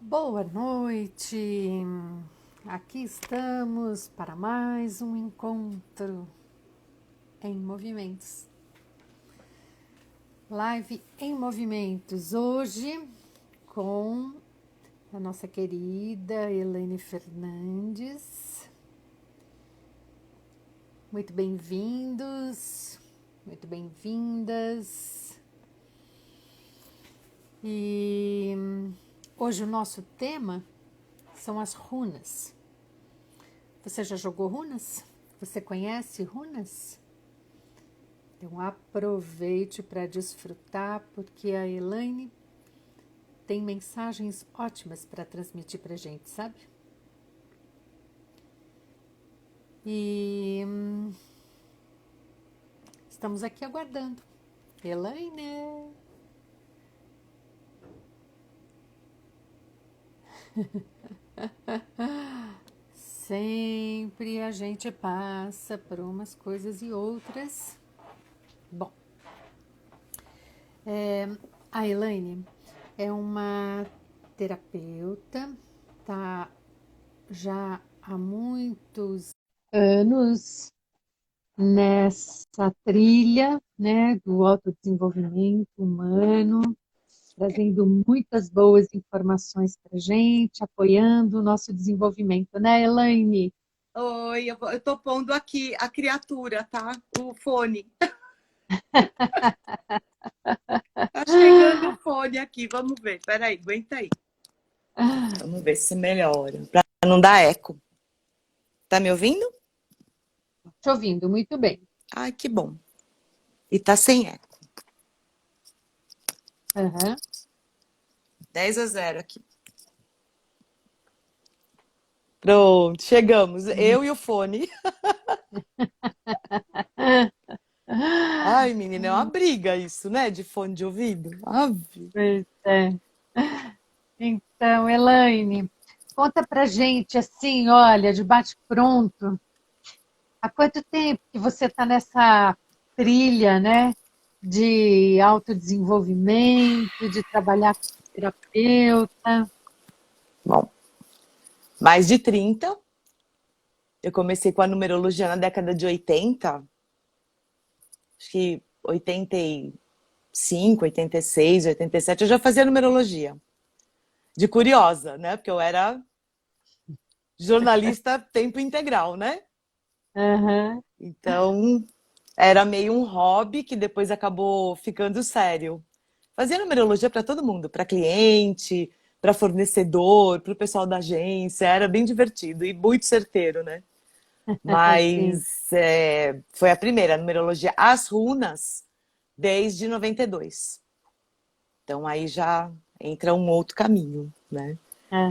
Boa noite! Aqui estamos para mais um encontro em movimentos. Live em movimentos hoje com a nossa querida Elaine Fernandes. Muito bem-vindos, muito bem-vindas. E hoje o nosso tema são as runas. Você já jogou runas? Você conhece runas? Então aproveite para desfrutar, porque a Elaine tem mensagens ótimas para transmitir para a gente, sabe? E estamos aqui aguardando. Elaine! Sempre a gente passa por umas coisas e outras. Bom, a Elaine é uma terapeuta, tá já há muitos anos nessa trilha, né, do autodesenvolvimento humano, trazendo muitas boas informações para a gente, apoiando o nosso desenvolvimento, né, Elaine? Oi, eu tô pondo aqui a criatura, tá? O fone. Tá chegando o fone aqui, vamos ver. Peraí, aguenta aí. Vamos ver se melhora. Pra não dar eco. Tá me ouvindo? Te ouvindo muito bem. Ai, que bom. E tá sem eco. Uhum. 10-0 aqui. Pronto, chegamos. Eu e o fone. Ai, menina, é uma briga isso, né? De fone de ouvido. Ave. Pois é. Então, Elaine, conta pra gente assim, olha, de bate-pronto, há quanto tempo que você está nessa trilha, né, de autodesenvolvimento, de trabalhar com terapeuta? Bom, mais de 30. Eu comecei com a numerologia na década de 80. Acho que 85, 86, 87, eu já fazia numerologia. De curiosa, né? Porque eu era jornalista tempo integral, né? Aham, Então, era meio um hobby que depois acabou ficando sério. Fazia numerologia para todo mundo, para cliente, para fornecedor, para o pessoal da agência, era bem divertido e muito certeiro, né? sim. Mas foi a primeira numerologia, as runas, desde 92. Então aí já entra um outro caminho, né?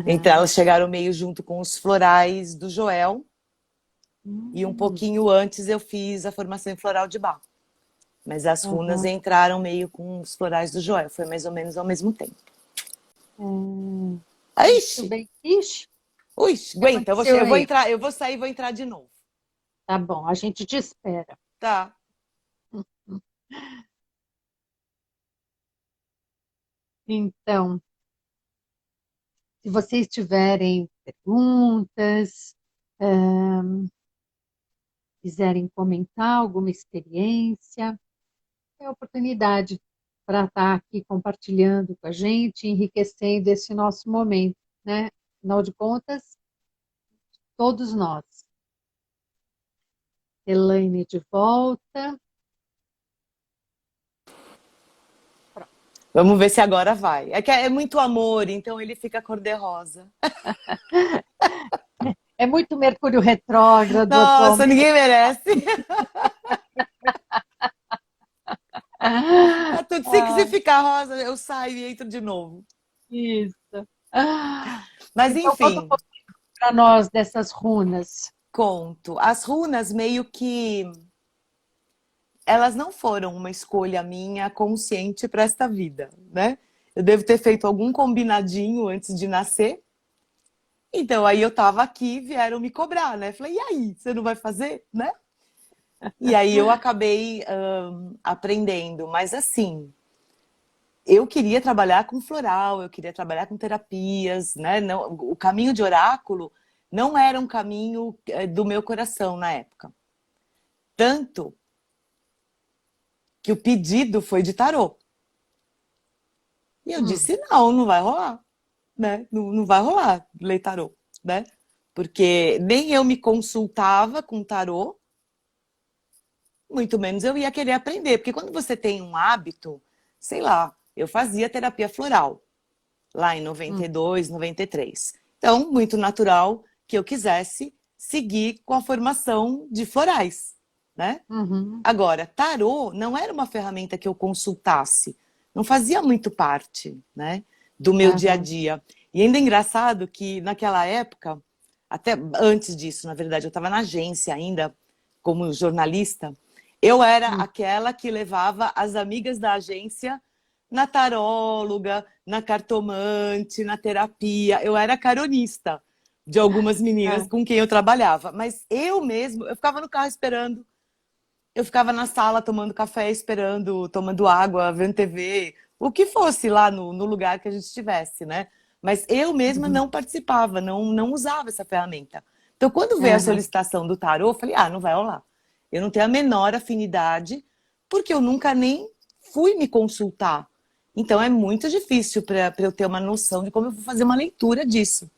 Então Aham. elas chegaram meio junto com os florais do Joel e um Hum, pouquinho antes eu fiz a formação em floral de Bach. Mas as runas aham. entraram meio com os florais do Joel, foi mais ou menos ao mesmo tempo. Muito Ixi, bem. Ixi, o ui, que aguenta, aconteceu eu vou aí? entrar, eu vou sair e vou entrar de novo. Tá bom, a gente te espera. Tá. Então, se vocês tiverem perguntas, quiserem comentar alguma experiência, é a oportunidade para estar aqui compartilhando com a gente, enriquecendo esse nosso momento, né? Afinal de contas, todos nós. Elaine de volta. Pronto. Vamos ver se agora vai. É que é muito amor, então ele fica cor-de-rosa. É muito Mercúrio retrógrado Nossa, atualmente. ninguém merece. Ah, É tudo, se ficar rosa, eu saio e entro de novo. isso. Mas Então, conta um enfim, pouquinho para nós dessas runas. conto. As runas meio que elas não foram uma escolha minha consciente para esta vida, né? Eu devo ter feito algum combinadinho antes de nascer. Então aí eu tava aqui, vieram me cobrar, né? Falei, e aí, você não vai fazer, né? E aí eu acabei aprendendo, mas assim, eu queria trabalhar com floral, eu queria trabalhar com terapias, né? Não, o caminho de oráculo não era um caminho do meu coração na época. Tanto que o pedido foi de tarô. E eu disse, não, não vai rolar, né? Não, não vai rolar ler tarô, né? Porque nem eu me consultava com tarô, muito menos eu ia querer aprender. Porque quando você tem um hábito, sei lá, eu fazia terapia floral lá em 92, 93. Então, muito natural que eu quisesse seguir com a formação de florais, né? Uhum. Agora, tarô não era uma ferramenta que eu consultasse, não fazia muito parte, né, do meu dia a Aham. dia. E ainda é engraçado que naquela época, até antes disso, na verdade, eu estava na agência ainda, como jornalista, eu era Hum. aquela que levava as amigas da agência na taróloga, na cartomante, na terapia. Eu era caronista de algumas meninas É. com quem eu trabalhava, mas eu mesmo, eu ficava no carro esperando, eu ficava na sala tomando café, esperando, tomando água, vendo TV, o que fosse lá no lugar que a gente estivesse, né? Mas eu mesma Uhum. não participava, não usava essa ferramenta. Então, quando veio a Aham. solicitação do tarô, eu falei, não vai rolar. Eu não tenho a menor afinidade, porque eu nunca nem fui me consultar. Então, é muito difícil para eu ter uma noção de como eu vou fazer uma leitura disso.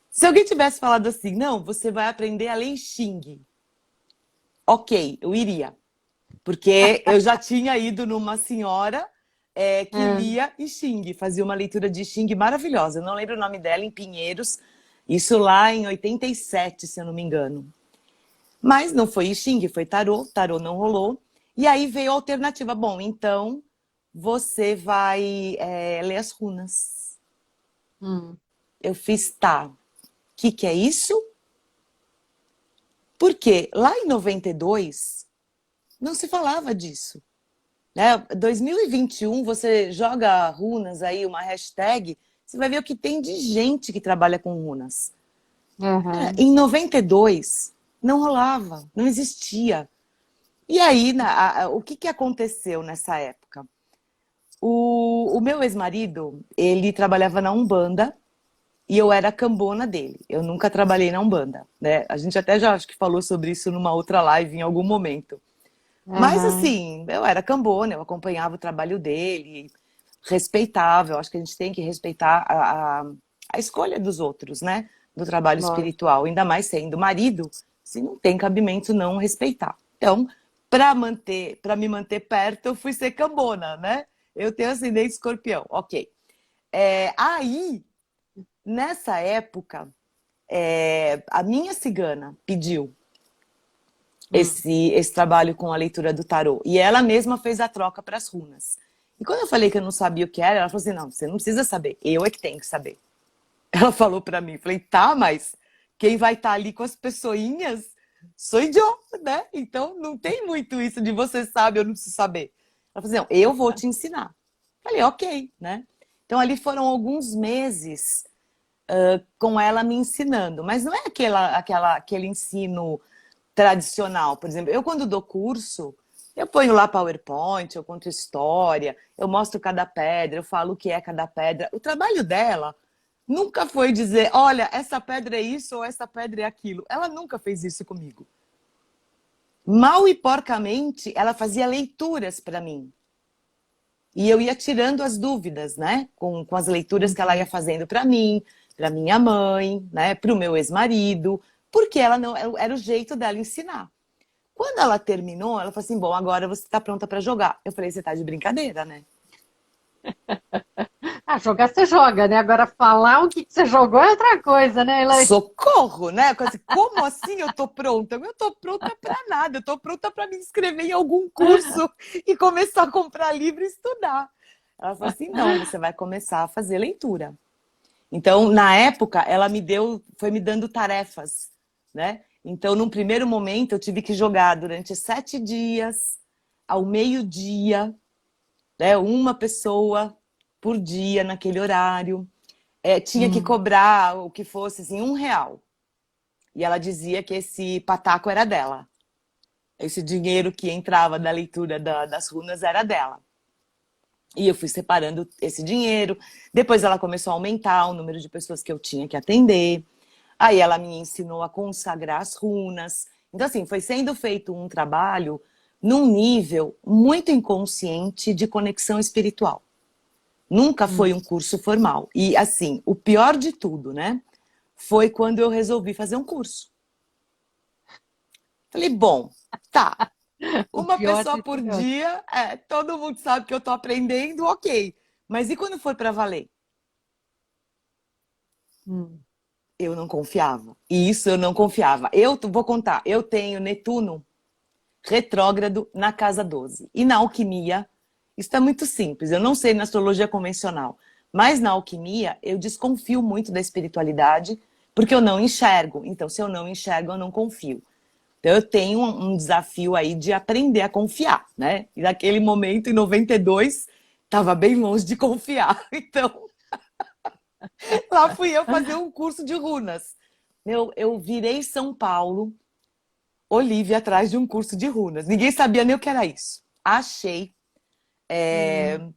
Se alguém tivesse falado assim, não, você vai aprender a ler Xing, ok, eu iria. Porque eu já tinha ido numa senhora que É. lia I Ching, fazia uma leitura de I Ching maravilhosa. Eu não lembro o nome dela, em Pinheiros. Isso lá em 87, se eu não me engano. Mas não foi I Ching, foi tarô. Tarô não rolou. E aí veio a alternativa. Bom, então você vai ler as runas. Hum. Eu fiz, tá. O que é isso? Porque lá em 92 não se falava disso. Né? 2021, você joga runas aí, uma hashtag, você vai ver o que tem de gente que trabalha com runas. Cara, Aham. em 92, não rolava, não existia. E aí, o que aconteceu nessa época? O meu ex-marido, ele trabalhava na Umbanda e eu era a cambona dele. Eu nunca trabalhei na Umbanda, né? A gente até já acho que falou sobre isso numa outra live em algum momento. Mas Aham. assim, eu era cambona, eu acompanhava o trabalho dele, respeitava, eu acho que a gente tem que respeitar a escolha dos outros, né? Do trabalho Lógico. espiritual, ainda mais sendo marido, se não tem cabimento não respeitar. Então, para me manter perto, eu fui ser cambona, né? Eu tenho ascendente escorpião, ok. Aí, nessa época, a minha cigana pediu Hum. esse trabalho com a leitura do tarô. E ela mesma fez a troca para as runas. E quando eu falei que eu não sabia o que era, ela falou assim: não, você não precisa saber, eu é que tenho que saber. Ela falou para mim, falei, tá, mas quem vai estar ali com as pessoinhas sou eu, né? Então não tem muito isso de você sabe, eu não preciso saber. Ela falou assim: não, eu vou te ensinar. Falei, ok, né? Então ali foram alguns meses com ela me ensinando, mas não é aquele ensino tradicional. Por exemplo, eu quando dou curso, eu ponho lá PowerPoint, eu conto história, eu mostro cada pedra, eu falo o que é cada pedra. O trabalho dela nunca foi dizer, olha, essa pedra é isso ou essa pedra é aquilo. Ela nunca fez isso comigo. Mal e porcamente, ela fazia leituras para mim. E eu ia tirando as dúvidas, né? Com as leituras que ela ia Uhum. fazendo para mim, para minha mãe, né? Para o meu ex-marido, porque ela não era o jeito dela ensinar. Quando ela terminou, ela falou assim: bom, agora você está pronta para jogar. Eu falei: você está de brincadeira, né? Ah, jogar você joga, né? Agora falar o que que você jogou é outra coisa, né, Elaine? Socorro, né? Como assim eu tô pronta? Eu tô pronta para nada, eu tô pronta para me inscrever em algum curso e começar a comprar livro e estudar. Ela falou assim: não, você vai começar a fazer leitura. Então, na época, ela foi me dando tarefas, né? Então, num primeiro momento, eu tive que jogar durante 7 dias, ao meio-dia, né? Uma pessoa por dia naquele horário. Tinha que Hum. cobrar o que fosse assim, R$ 1. E ela dizia que esse pataco era dela. Esse dinheiro que entrava da leitura das runas era dela. E eu fui separando esse dinheiro. Depois ela começou a aumentar o número de pessoas que eu tinha que atender. Aí ela me ensinou a consagrar as runas. Então, assim, foi sendo feito um trabalho num nível muito inconsciente de conexão espiritual. Nunca foi um curso formal. E, assim, o pior de tudo, né? Foi quando eu resolvi fazer um curso. Falei, bom, tá. O Uma pior pessoa de por pior. dia, todo mundo sabe que eu tô aprendendo, ok. Mas e quando for para valer? Hum. Eu não confiava. E isso eu não confiava. Eu vou contar, eu tenho Netuno retrógrado na casa 12. E na alquimia, isso é muito simples. Eu não sei na astrologia convencional, mas na alquimia eu desconfio muito da espiritualidade, porque eu não enxergo. Então, se eu não enxergo, eu não confio. Então, eu tenho um desafio aí de aprender a confiar, né? E naquele momento, em 92, estava bem longe de confiar. Então, lá fui eu fazer um curso de runas. Eu virei São Paulo, Olivia, atrás de um curso de runas. Ninguém sabia nem o que era isso. Achei. Hum.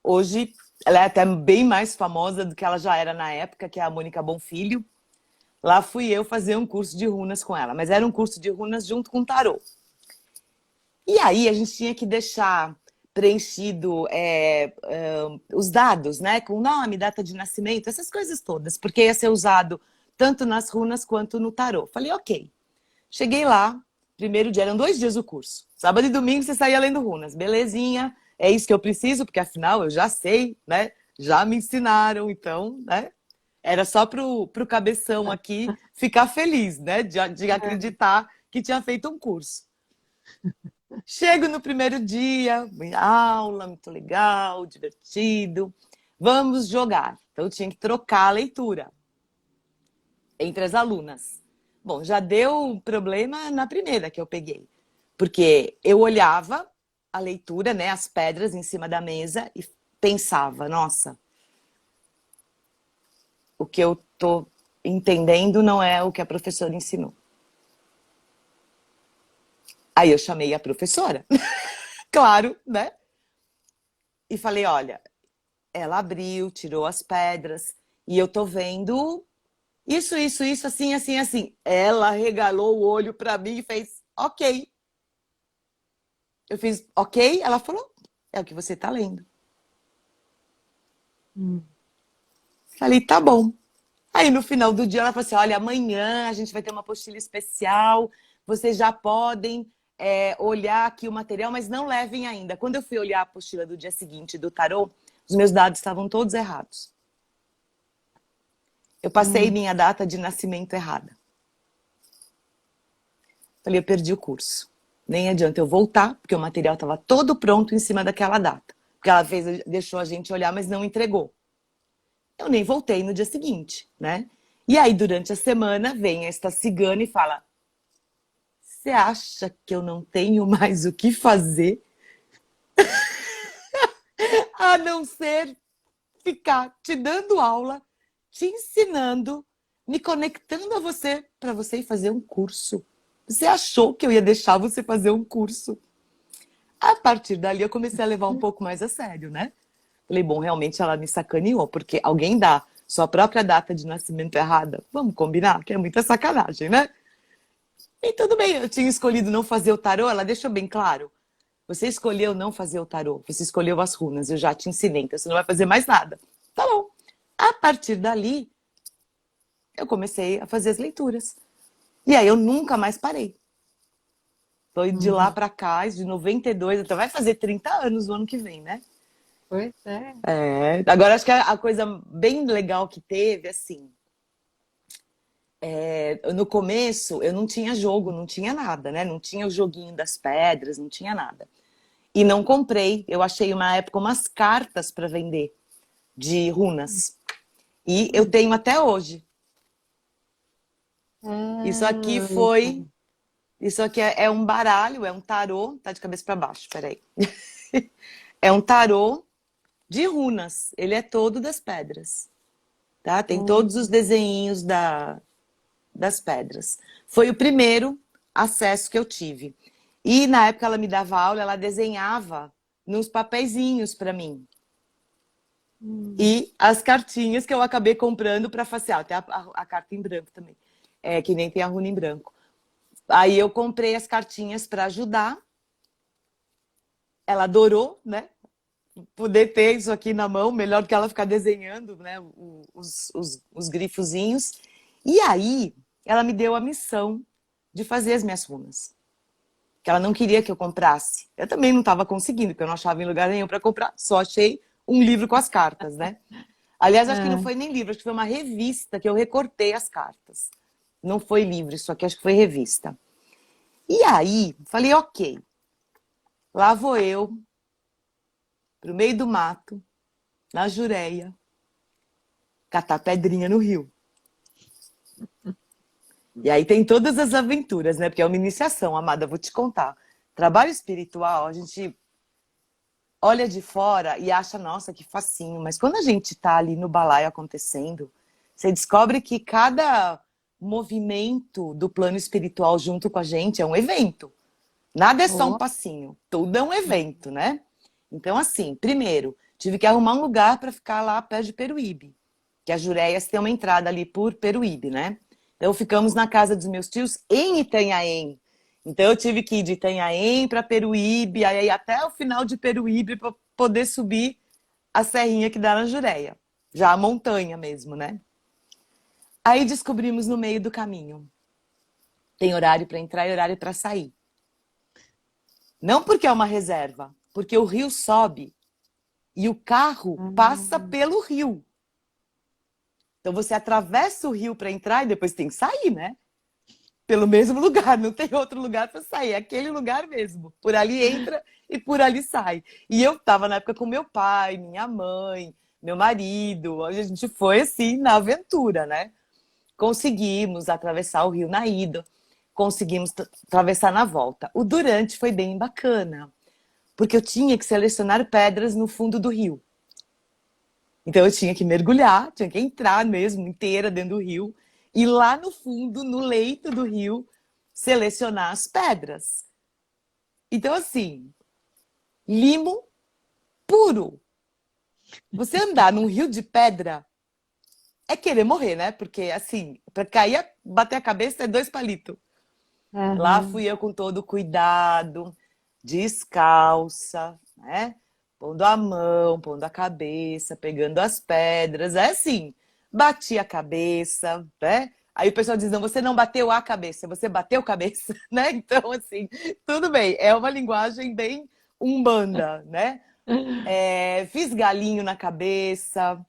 Hoje, ela é até bem mais famosa do que ela já era na época, que é a Mônica Bonfilho. Lá fui eu fazer um curso de runas com ela. Mas era um curso de runas junto com tarô. E aí a gente tinha que deixar preenchido os dados, né? Com nome, data de nascimento, essas coisas todas. Porque ia ser usado tanto nas runas quanto no tarô. Falei, ok. Cheguei lá, primeiro dia, eram 2 dias o curso. Sábado e domingo você saía lendo runas. Belezinha, é isso que eu preciso, porque afinal eu já sei, né? Já me ensinaram, então, né? Era só pro cabeção aqui ficar feliz, né? De acreditar que tinha feito um curso. Chego no primeiro dia, aula, muito legal, divertido. Vamos jogar. Então eu tinha que trocar a leitura entre as alunas. Bom, já deu problema na primeira que eu peguei. Porque eu olhava a leitura, né, as pedras em cima da mesa e pensava, nossa, o que eu tô entendendo não é o que a professora ensinou. Aí eu chamei a professora, claro, né? E falei, olha, ela abriu, tirou as pedras e eu tô vendo isso, assim, assim, assim. Ela regalou o olho para mim e fez, ok. Eu fiz, ok? Ela falou, é o que você tá lendo. Hum. Falei, tá bom. Aí no final do dia ela falou assim, olha, amanhã a gente vai ter uma apostila especial, vocês já podem olhar aqui o material, mas não levem ainda. Quando eu fui olhar a apostila do dia seguinte do tarô, os meus dados estavam todos errados. Eu passei Hum. minha data de nascimento errada. Falei, eu perdi o curso. Nem adianta eu voltar, porque o material estava todo pronto em cima daquela data. Porque ela fez, deixou a gente olhar, mas não entregou. Eu nem voltei no dia seguinte, né? E aí, durante a semana, vem esta cigana e fala: você acha que eu não tenho mais o que fazer a não ser ficar te dando aula, te ensinando, me conectando a você para você ir fazer um curso? Você achou que eu ia deixar você fazer um curso? A partir dali eu comecei a levar um pouco mais a sério, né? Falei, bom, realmente ela me sacaneou, porque alguém dá sua própria data de nascimento errada. Vamos combinar? Que é muita sacanagem, né? E tudo bem, eu tinha escolhido não fazer o tarô, ela deixou bem claro. Você escolheu não fazer o tarô, você escolheu as runas, eu já te ensinei, então você não vai fazer mais nada. Tá bom. A partir dali, eu comecei a fazer as leituras. E aí eu nunca mais parei. Foi de lá Uhum. pra cá, de 92, então vai fazer 30 anos no ano que vem, né? Pois é. Agora acho que a coisa bem legal que teve, assim, no começo eu não tinha jogo, não tinha nada, né? Não tinha o joguinho das pedras, não tinha nada. E não comprei. Eu achei uma época umas cartas para vender de runas. E eu tenho até hoje. Isso aqui Ah, foi. Isso aqui é um baralho, é um tarô. Tá de cabeça para baixo, peraí. É um tarô de runas. Ele é todo das pedras. Tá? Tem todos os desenhinhos das pedras. Foi o primeiro acesso que eu tive. E na época ela me dava aula, ela desenhava nos papeizinhos para mim. E as cartinhas que eu acabei comprando para facear. Tem a carta em branco também. Que nem tem a runa em branco. Aí eu comprei as cartinhas para ajudar. Ela adorou, né? Poder ter isso aqui na mão, melhor do que ela ficar desenhando, né? Os grifozinhos. E aí, ela me deu a missão de fazer as minhas runas. Que ela não queria que eu comprasse. Eu também não estava conseguindo, porque eu não achava em lugar nenhum para comprar. Só achei um livro com as cartas, né? Aliás, acho que não foi nem livro, acho que foi uma revista que eu recortei as cartas. Não foi livro, isso aqui acho que foi revista. E aí, falei, ok. Lá vou eu, pro meio do mato, na Jureia, catar pedrinha no rio. E aí tem todas as aventuras, né? Porque é uma iniciação, amada, vou te contar. Trabalho espiritual, a gente olha de fora e acha, nossa, que facinho. Mas quando a gente tá ali no balaio acontecendo, você descobre que cada movimento do plano espiritual junto com a gente é um evento. Nada é só um passinho, tudo é um evento, né? Então, assim, primeiro, tive que arrumar um lugar para ficar lá perto de Peruíbe, que a Jureias tem uma entrada ali por Peruíbe, né? Então, ficamos na casa dos meus tios em Itanhaém. Então, eu tive que ir de Itanhaém para Peruíbe, aí até o final de Peruíbe para poder subir a serrinha que dá na Jureia. Já a montanha mesmo, né? Aí descobrimos no meio do caminho. Tem horário para entrar e horário para sair. Não porque é uma reserva, porque o rio sobe e o carro passa pelo rio. Então você atravessa o rio para entrar e depois tem que sair, né? Pelo mesmo lugar, não tem outro lugar para sair, é aquele lugar mesmo. Por ali entra e por ali sai. E eu estava na época com meu pai, minha mãe, meu marido, a gente foi assim na aventura, né? Conseguimos atravessar o rio na ida, conseguimos atravessar na volta. O durante foi bem bacana, porque eu tinha que selecionar pedras no fundo do rio. Então eu tinha que mergulhar, tinha que entrar mesmo inteira dentro do rio e lá no fundo, no leito do rio, selecionar as pedras. Então assim, limo puro. Você andar num rio de pedra é querer morrer, né? Porque assim, para cair, bater a cabeça é 2 palitos. Lá fui eu com todo cuidado, descalça, né? Pondo a mão, pondo a cabeça, pegando as pedras. É assim, bati a cabeça, né? Aí o pessoal diz, não, você não bateu a cabeça, você bateu a cabeça, né? Então, assim, tudo bem. É uma linguagem bem umbanda, né? Fiz galinho na cabeça,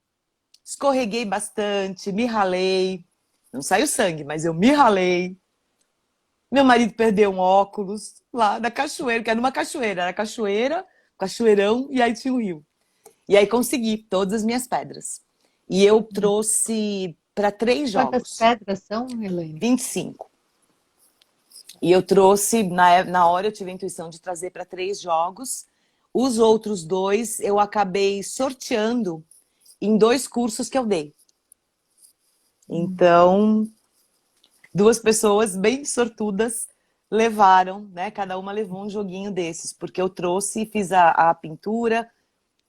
escorreguei bastante, me ralei. Não saiu sangue, mas eu me ralei. Meu marido perdeu um óculos lá na cachoeira, que era uma cachoeira. Era cachoeira, cachoeirão, e aí tinha o rio. E aí consegui todas as minhas pedras. E eu trouxe para 3 Quantas jogos. pedras são, Elaine? 25. E eu trouxe, na hora eu tive a intuição de trazer para 3 jogos. Os outros 2 eu acabei sorteando em 2 cursos que eu dei. Então, 2 pessoas bem sortudas levaram, né? Cada uma levou um joguinho desses, porque eu trouxe e fiz a pintura,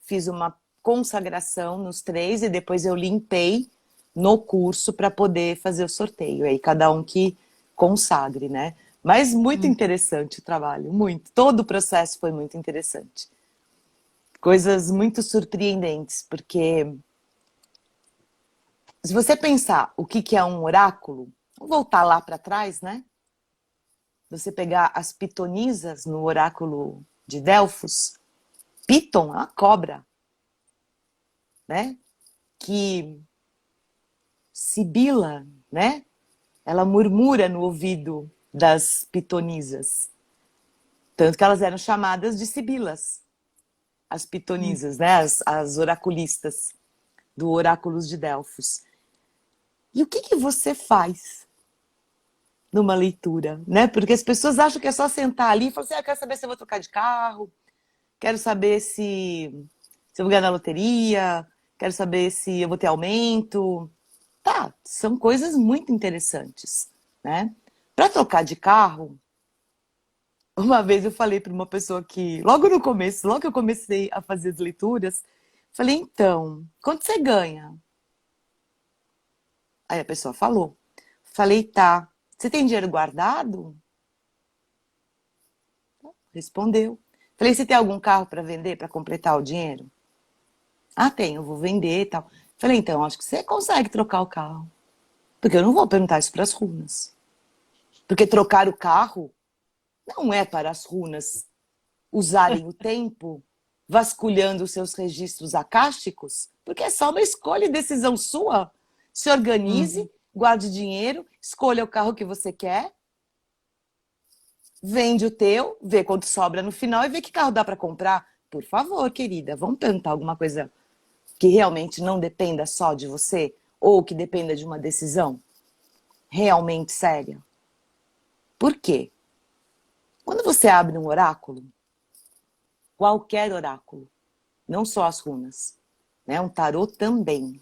fiz uma consagração nos 3 e depois eu limpei no curso para poder fazer o sorteio. Aí cada um que consagre, né? Mas muito interessante o trabalho, muito. Todo o processo foi muito interessante. Coisas muito surpreendentes, porque se você pensar o que é um oráculo, vamos voltar lá para trás, né? Você pegar as pitonisas no oráculo de Delfos, Piton é uma cobra, né? Que sibila, né? Ela murmura no ouvido das pitonisas. Tanto que elas eram chamadas de sibilas, as pitonisas, né? As oraculistas do oráculos de Delfos. E o que você faz numa leitura, né? Porque as pessoas acham que é só sentar ali e falar assim, eu quero saber se eu vou trocar de carro, quero saber se eu vou ganhar na loteria, quero saber se eu vou ter aumento. Tá, são coisas muito interessantes, né? Para trocar de carro, Uma vez eu falei para uma pessoa que, logo no começo, logo que eu comecei a fazer as leituras, falei, então, quanto você ganha? Aí a pessoa falou. Falei, tá. Você tem dinheiro guardado? Respondeu. Falei, você tem algum carro para vender, para completar o dinheiro? Ah, tem, eu vou vender e tal. Falei, então, acho que você consegue trocar o carro. Porque eu não vou perguntar isso para as runas. Porque trocar o carro não é para as runas usarem o tempo vasculhando os seus registros acásticos, porque é só uma escolha e decisão sua. Se Uhum. organize, guarde dinheiro, escolha o carro que você quer, vende o teu, vê quanto sobra no final e vê que carro dá para comprar. Por favor, querida, vamos perguntar alguma coisa que realmente não dependa só de você ou que dependa de uma decisão realmente séria. Por quê? Quando você abre um oráculo, qualquer oráculo, não só as runas, né? Um tarô também.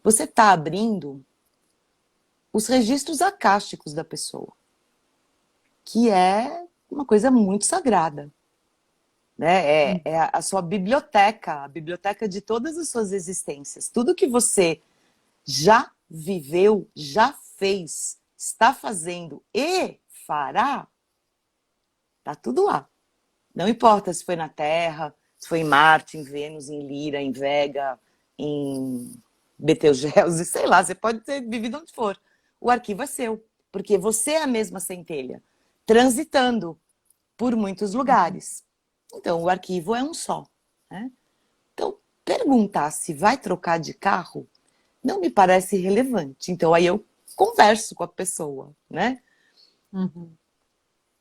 Você está abrindo os registros acásticos da pessoa, que é uma coisa muito sagrada, né? Uhum. É a sua biblioteca, a biblioteca de todas as suas existências. Tudo que você já viveu, já fez, está fazendo e fará, tá tudo lá. Não importa se foi na Terra, se foi em Marte, em Vênus, em Lira, em Vega, em Betelgeuse, sei lá, você pode ter vivido onde for. O arquivo é seu, porque você é a mesma centelha, transitando por muitos lugares. Então, o arquivo é um só. Né? Então, perguntar se vai trocar de carro não me parece relevante. Então, aí eu converso com a pessoa, né? Uhum.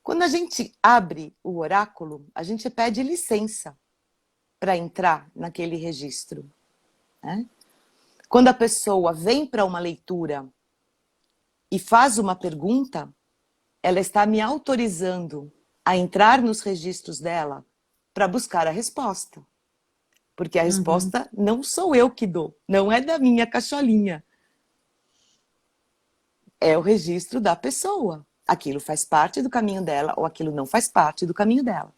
Quando a gente abre o oráculo, a gente pede licença para entrar naquele registro. Né? Quando a pessoa vem para uma leitura e faz uma pergunta, ela está me autorizando a entrar nos registros dela para buscar a resposta. Porque a Uhum. resposta não sou eu que dou, não é da minha cacholinha. É o registro da pessoa. Aquilo faz parte do caminho dela ou aquilo não faz parte do caminho dela.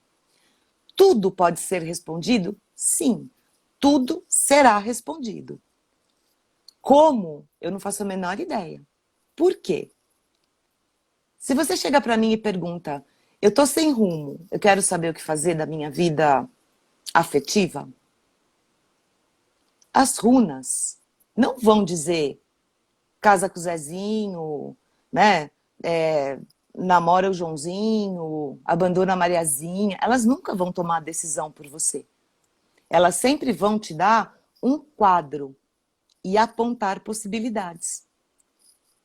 Tudo pode ser respondido? Sim, tudo será respondido. Como? Eu não faço a menor ideia. Por quê? Se você chega para mim e pergunta, eu tô sem rumo, eu quero saber o que fazer da minha vida afetiva, as runas não vão dizer casa com o Zezinho, né? Namora o Joãozinho, abandona a Mariazinha. Elas nunca vão tomar a decisão por você. Elas sempre vão te dar um quadro e apontar possibilidades.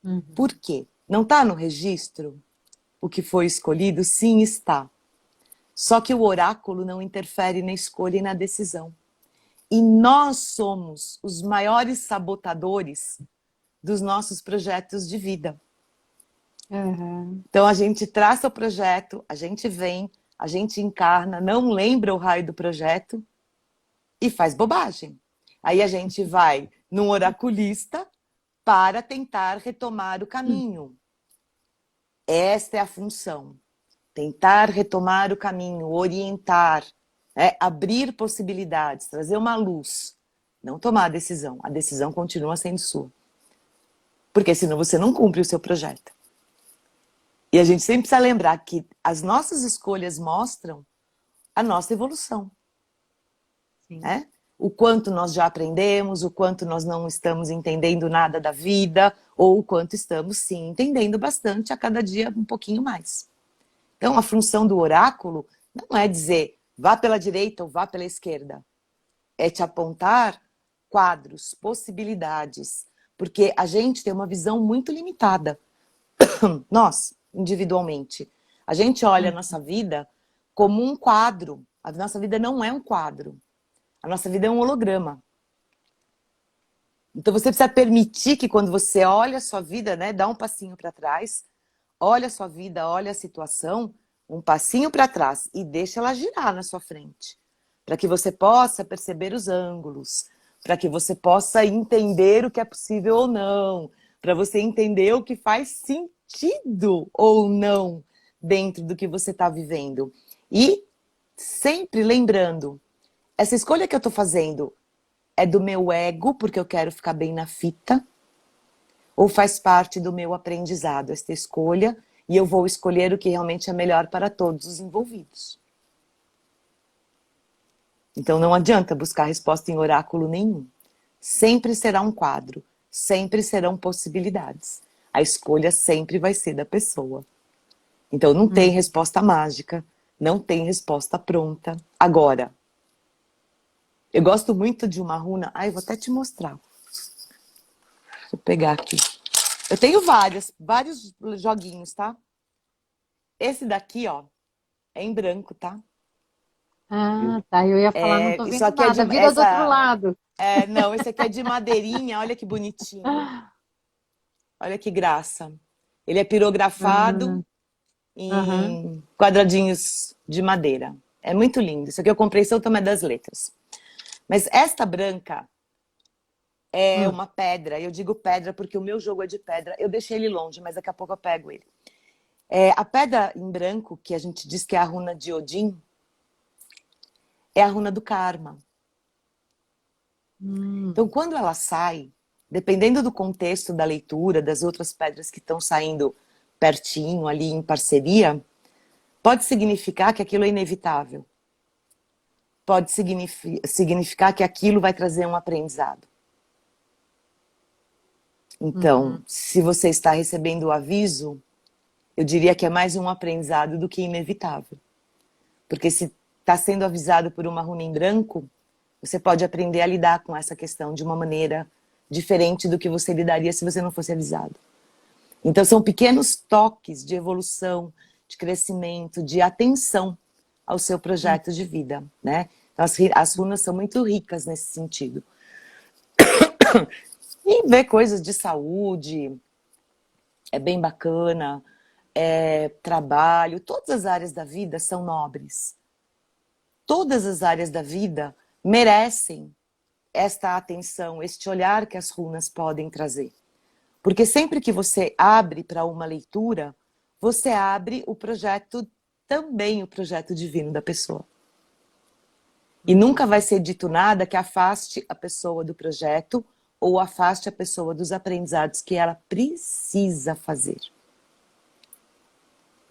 Uhum. Por quê? Não está no registro o que foi escolhido? Sim, está. Só que o oráculo não interfere na escolha e na decisão. E nós somos os maiores sabotadores dos nossos projetos de vida. Uhum. Então a gente traça o projeto, a gente vem, a gente encarna, não lembra o raio do projeto e faz bobagem. Aí a gente vai num oraculista para tentar retomar o caminho. Esta é a função. Tentar retomar o caminho, orientar, abrir possibilidades, trazer uma luz. Não tomar a decisão continua sendo sua. Porque senão você não cumpre o seu projeto. E a gente sempre precisa lembrar que as nossas escolhas mostram a nossa evolução. Sim. Né? O quanto nós já aprendemos, o quanto nós não estamos entendendo nada da vida, ou o quanto estamos, sim, entendendo bastante a cada dia um pouquinho mais. Então, a função do oráculo não é dizer vá pela direita ou vá pela esquerda. É te apontar quadros, possibilidades. Porque a gente tem uma visão muito limitada. Nós, individualmente. A gente olha a Uhum. nossa vida como um quadro. A nossa vida não é um quadro. A nossa vida é um holograma. Então você precisa permitir que quando você olha a sua vida, né, dá um passinho para trás, olha a sua vida, olha a situação, um passinho para trás e deixa ela girar na sua frente, para que você possa perceber os ângulos, para que você possa entender o que é possível ou não, para você entender o que faz sentido ou não dentro do que você está vivendo. E sempre lembrando, essa escolha que eu estou fazendo é do meu ego, porque eu quero ficar bem na fita, ou faz parte do meu aprendizado, esta escolha, e eu vou escolher o que realmente é melhor para todos os envolvidos. Então não adianta buscar resposta em oráculo nenhum. Sempre será um quadro, sempre serão possibilidades. A escolha sempre vai ser da pessoa. Então não tem resposta mágica, não tem resposta pronta. Agora, eu gosto muito de uma runa. Ai, vou até te mostrar. Deixa eu pegar aqui. Eu tenho vários joguinhos, tá? Esse daqui, ó, é em branco, tá? Ah, tá. Eu ia falar, não tô Isso vendo aqui é de nada. Vira do outro essa, lado. não, esse aqui é de madeirinha. Olha que bonitinho. Olha que graça. Ele é pirografado Ah, aham. em quadradinhos de madeira. É muito lindo. Isso aqui eu comprei São Tomé das Letras. Mas esta branca é Hum. uma pedra. Eu digo pedra porque o meu jogo é de pedra. Eu deixei ele longe, mas daqui a pouco eu pego ele. A pedra em branco, que a gente diz que é a runa de Odin, é a runa do karma. Então, Hum. quando ela sai, dependendo do contexto da leitura, das outras pedras que estão saindo pertinho, ali em parceria, pode significar que aquilo é inevitável. Pode significar que aquilo vai trazer um aprendizado. Então, Uhum. se você está recebendo o aviso, eu diria que é mais um aprendizado do que inevitável. Porque se está sendo avisado por uma runa em branco, você pode aprender a lidar com essa questão de uma maneira diferente do que você lidaria se você não fosse avisado. Então, são pequenos toques de evolução, de crescimento, de atenção ao seu Hum. projeto de vida, né? Então, as runas são muito ricas nesse sentido. E ver coisas de saúde é bem bacana, trabalho, todas as áreas da vida são nobres. Todas as áreas da vida merecem esta atenção, este olhar que as runas podem trazer. Porque sempre que você abre para uma leitura, você abre o projeto, também o projeto divino da pessoa. E nunca vai ser dito nada que afaste a pessoa do projeto ou afaste a pessoa dos aprendizados que ela precisa fazer.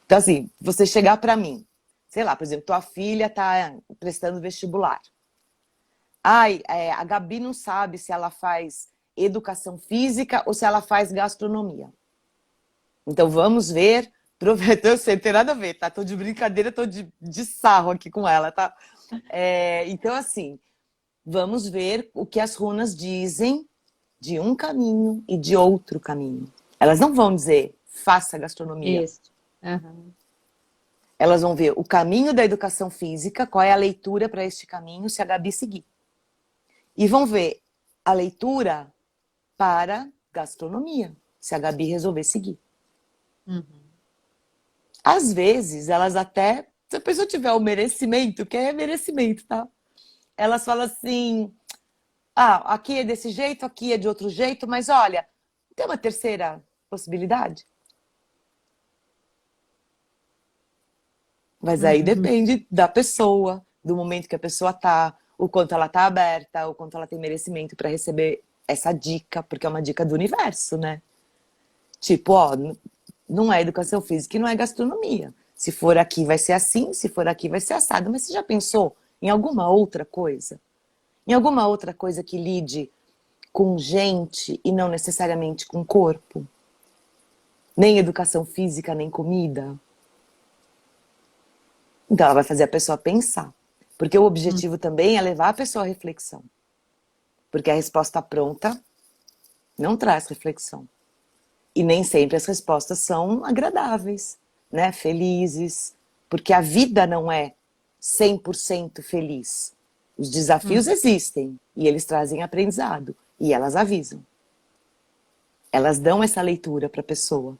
Então, assim, você chegar para mim, sei lá, por exemplo, tua filha está prestando vestibular. Ai, a Gabi não sabe se ela faz educação física ou se ela faz gastronomia. Então vamos ver. Eu sei, não tem nada a ver, tá? Tô de brincadeira, tô de sarro aqui com ela, tá? Então, assim, vamos ver o que as runas dizem de um caminho e de outro caminho. Elas não vão dizer, faça gastronomia. Isso. Aham. Elas vão ver o caminho da educação física, qual é a leitura para este caminho, se a Gabi seguir. E vão ver a leitura para gastronomia, se a Gabi resolver seguir. Uhum. Às vezes, elas até, se a pessoa tiver o merecimento, que é merecimento, tá? Elas falam assim, aqui é desse jeito, aqui é de outro jeito, mas olha, tem uma terceira possibilidade? Mas aí Uhum. depende da pessoa, do momento que a pessoa tá, o quanto ela tá aberta, o quanto ela tem merecimento para receber essa dica, porque é uma dica do universo, né? Tipo, não é educação física e não é gastronomia. Se for aqui vai ser assim, se for aqui vai ser assado. Mas você já pensou em alguma outra coisa? Em alguma outra coisa que lide com gente e não necessariamente com corpo? Nem educação física, nem comida? Então ela vai fazer a pessoa pensar. Porque o Uhum. objetivo também é levar a pessoa à reflexão. Porque a resposta pronta não traz reflexão. E nem sempre as respostas são agradáveis, né? Felizes. Porque a vida não é 100% feliz. Os desafios Uhum. existem e eles trazem aprendizado. E elas avisam. Elas dão essa leitura para a pessoa.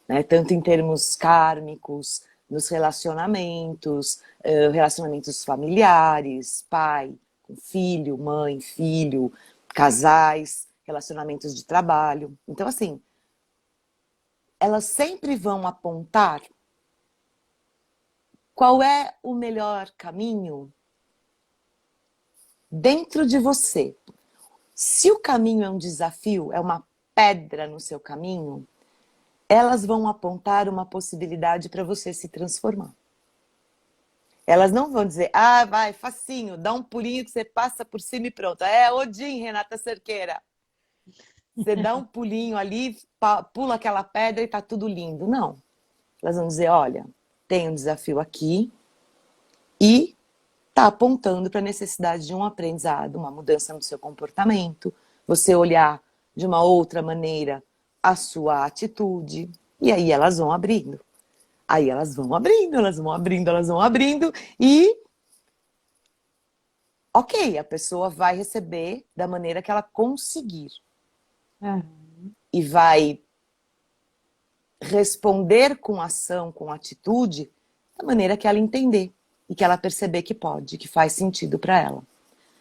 Né? Tanto em termos kármicos, nos relacionamentos, relacionamentos familiares, pai, com filho, mãe, filho, casais, relacionamentos de trabalho. Então, assim, elas sempre vão apontar Qual é o melhor caminho dentro de você? Se o caminho é um desafio, é uma pedra no seu caminho, elas vão apontar uma possibilidade para você se transformar. Elas não vão dizer, ah, vai, facinho, dá um pulinho que você passa por cima e pronto. É Odin, Renata Cerqueira. Você dá um pulinho ali, pula aquela pedra e tá tudo lindo. Não. Elas vão dizer, olha, tem um desafio aqui e tá apontando para a necessidade de um aprendizado, uma mudança no seu comportamento, você olhar de uma outra maneira a sua atitude. E aí elas vão abrindo. Aí elas vão abrindo, elas vão abrindo, elas vão abrindo e ok, a pessoa vai receber da maneira que ela conseguir. E vai responder com ação, com atitude, da maneira que ela entender e que ela perceber que pode, que faz sentido para ela.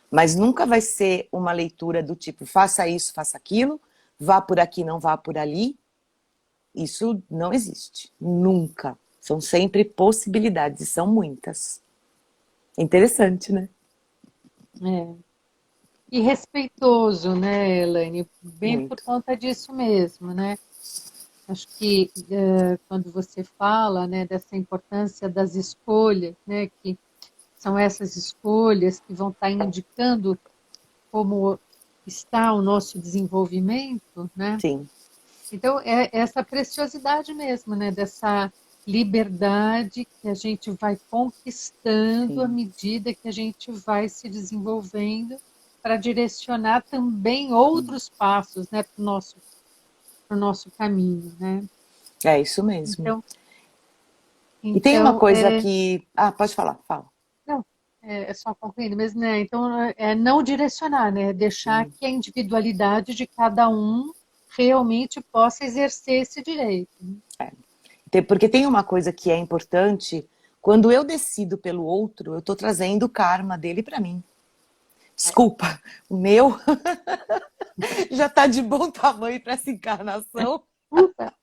Mas nunca vai ser uma leitura do tipo, faça isso, faça aquilo, vá por aqui, não vá por ali. Isso não existe, nunca. São sempre possibilidades, e são muitas. É interessante, né? É. E respeitoso, né, Elaine? Bem por Muito. conta disso mesmo, né? Acho que quando você fala, né, dessa importância das escolhas, né, que são essas escolhas que vão estar indicando como está o nosso desenvolvimento, né? Sim. Então, é essa preciosidade mesmo, né, dessa liberdade que a gente vai conquistando à Sim. medida que a gente vai se desenvolvendo para direcionar também outros passos, né, para o nosso caminho, né? É isso mesmo. Então, E tem uma então coisa que... Ah, pode falar, fala. não, é só concluindo mesmo, né? Então, é não direcionar, né? Deixar que a individualidade de cada um realmente possa exercer esse direito. Porque tem uma coisa que é importante, quando eu decido pelo outro, eu estou trazendo o karma dele para mim. Desculpa, o meu já está de bom tamanho para essa encarnação. Ufa.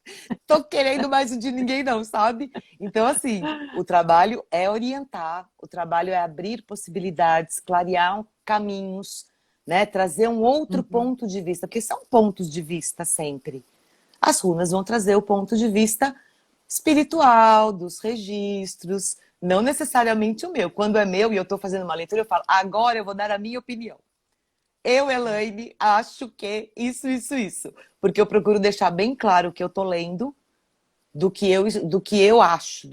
Tô querendo mais o de ninguém não, sabe? Então, assim, o trabalho é orientar, o trabalho é abrir possibilidades, clarear caminhos, né? Trazer um outro Uhum. ponto de vista, porque são pontos de vista sempre. As runas vão trazer o ponto de vista espiritual, dos registros, não necessariamente o meu. Quando é meu e eu estou fazendo uma leitura, eu falo, agora eu vou dar a minha opinião. Eu, Elaine, acho que isso. Porque eu procuro deixar bem claro o que eu estou lendo, do que eu acho.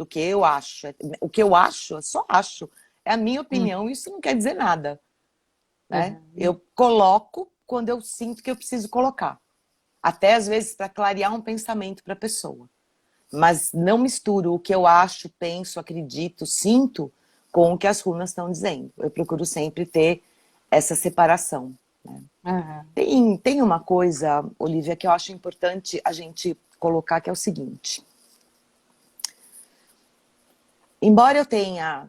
O que eu acho, eu só acho. É a minha opinião, isso não quer dizer nada. Né? Uhum. Eu coloco quando eu sinto que eu preciso colocar. Até às vezes para clarear um pensamento para a pessoa. Mas não misturo o que eu acho, penso, acredito, sinto com o que as runas estão dizendo. Eu procuro sempre ter essa separação. Né? Uhum. Tem uma coisa, Olivia, que eu acho importante a gente colocar, que é o seguinte. Embora eu tenha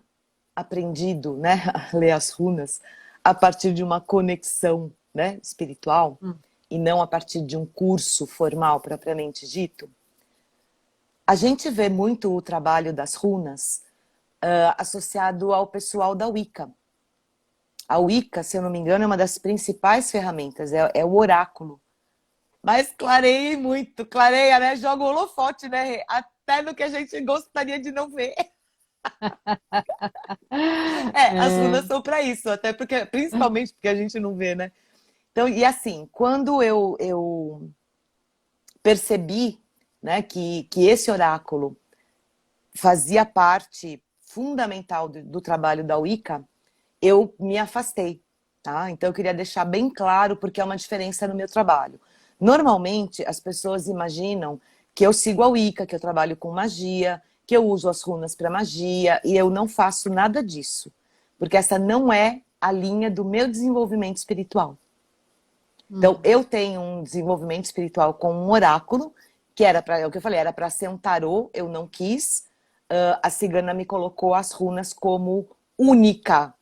aprendido, né, a ler as runas a partir de uma conexão, né, espiritual, e não a partir de um curso formal propriamente dito, a gente vê muito o trabalho das runas associado ao pessoal da Wicca. A Wicca, se eu não me engano, é uma das principais ferramentas, é o oráculo. Mas clareia muito, clareia, né? Joga o holofote, né? Até no que a gente gostaria de não ver. As É, runas são para isso, até porque, principalmente porque a gente não vê, né? Então, e assim, quando eu percebi, né, que esse oráculo fazia parte fundamental do trabalho da Wicca, eu me afastei, tá? Então eu queria deixar bem claro, porque é uma diferença no meu trabalho. Normalmente, as pessoas imaginam que eu sigo a Wicca, que eu trabalho com magia, que eu uso as runas para magia, e eu não faço nada disso, porque essa não é a linha do meu desenvolvimento espiritual. Então, eu tenho um desenvolvimento espiritual com um oráculo, que era para, é o que eu falei, era para ser um tarô, eu não quis. A cigana me colocou as runas como única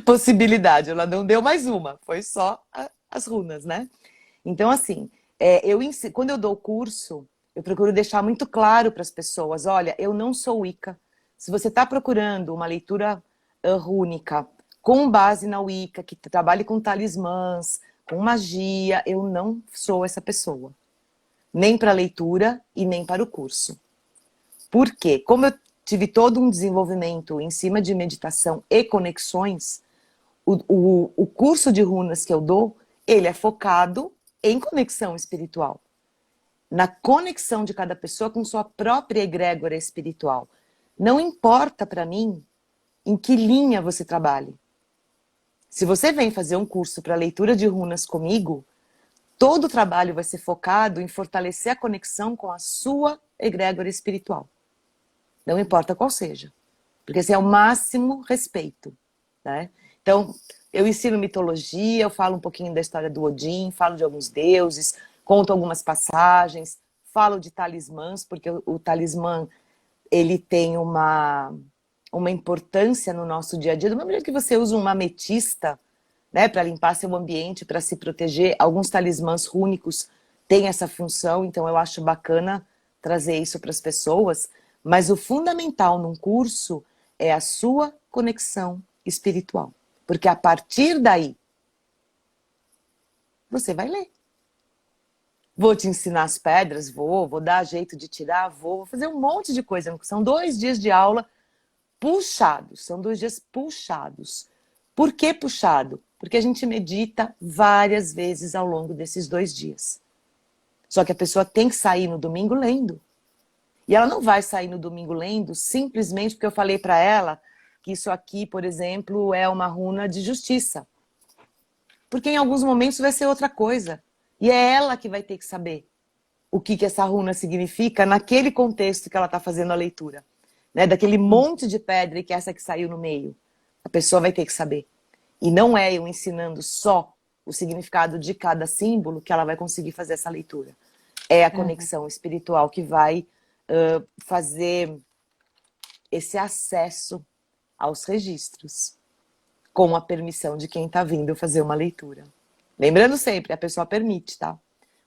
possibilidade. Ela não deu mais uma, foi só as runas, né? Então, assim, quando eu dou o curso, eu procuro deixar muito claro para as pessoas: olha, eu não sou Wicca, Se você está procurando uma leitura rúnica com base na Wicca, que trabalhe com talismãs, com magia, eu não sou essa pessoa. Nem para a leitura e nem para o curso. Por quê? Como eu tive todo um desenvolvimento em cima de meditação e conexões, o curso de runas que eu dou, ele é focado em conexão espiritual. Na conexão de cada pessoa com sua própria egrégora espiritual. Não importa para mim em que linha você trabalhe. Se você vem fazer um curso para leitura de runas comigo, todo o trabalho vai ser focado em fortalecer a conexão com a sua egrégora espiritual. Não importa qual seja. Porque esse é o máximo respeito. Né? Então, eu ensino mitologia, eu falo um pouquinho da história do Odin, falo de alguns deuses, conto algumas passagens, falo de talismãs, porque o talismã, ele tem uma importância no nosso dia a dia. Do mesmo jeito que você usa uma ametista, né, para limpar seu ambiente, para se proteger, alguns talismãs rúnicos têm essa função, então eu acho bacana trazer isso para as pessoas, mas o fundamental num curso é a sua conexão espiritual. Porque a partir daí, você vai ler. Vou te ensinar as pedras, vou dar jeito de tirar, vou fazer um monte de coisa. São 2 dias de aula puxados, são 2 dias puxados. Por que puxado? Porque a gente medita várias vezes ao longo desses 2 dias. Só que a pessoa tem que sair no domingo lendo. E ela não vai sair no domingo lendo simplesmente porque eu falei para ela que isso aqui, por exemplo, é uma runa de justiça. Porque em alguns momentos vai ser outra coisa. E é ela que vai ter que saber o que essa runa significa naquele contexto que ela está fazendo a leitura. Né? Daquele monte de pedra que é essa que saiu no meio. A pessoa vai ter que saber. E não é eu ensinando só o significado de cada símbolo que ela vai conseguir fazer essa leitura. É a conexão espiritual que vai fazer esse acesso aos registros, com a permissão de quem está vindo fazer uma leitura. Lembrando sempre, a pessoa permite, tá?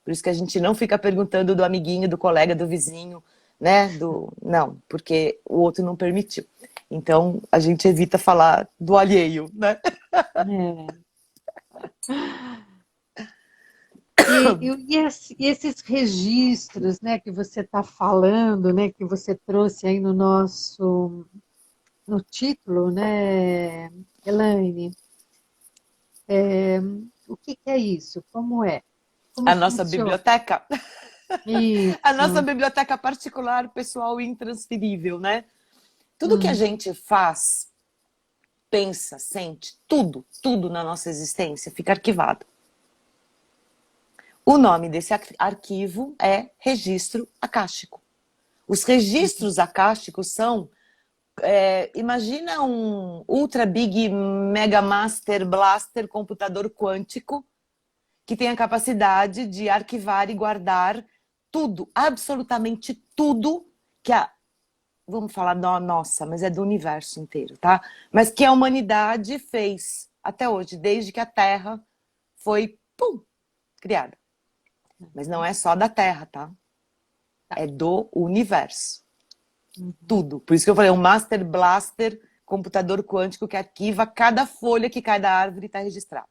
Por isso que a gente não fica perguntando do amiguinho, do colega, do vizinho, né? Não, porque o outro não permitiu. Então, a gente evita falar do alheio, né? E esses registros, né, que você está falando, né, que você trouxe aí no título, né, Elaine, o que é isso? Como é? Como A nossa funciona? biblioteca? Isso. A nossa biblioteca particular, pessoal, intransferível, né? Tudo que a gente faz, pensa, sente, tudo na nossa existência fica arquivado. O nome desse arquivo é registro acástico. Os registros acásticos são, imagina um Ultra Big Mega Master Blaster computador quântico que tem a capacidade de arquivar e guardar tudo, absolutamente tudo que vamos falar da nossa, mas é do universo inteiro, tá? Mas que a humanidade fez até hoje, desde que a Terra foi, criada. Mas não é só da Terra, tá? É do universo. Tudo. Por isso que eu falei, um Master Blaster, computador quântico que arquiva cada folha que cai da árvore está registrado.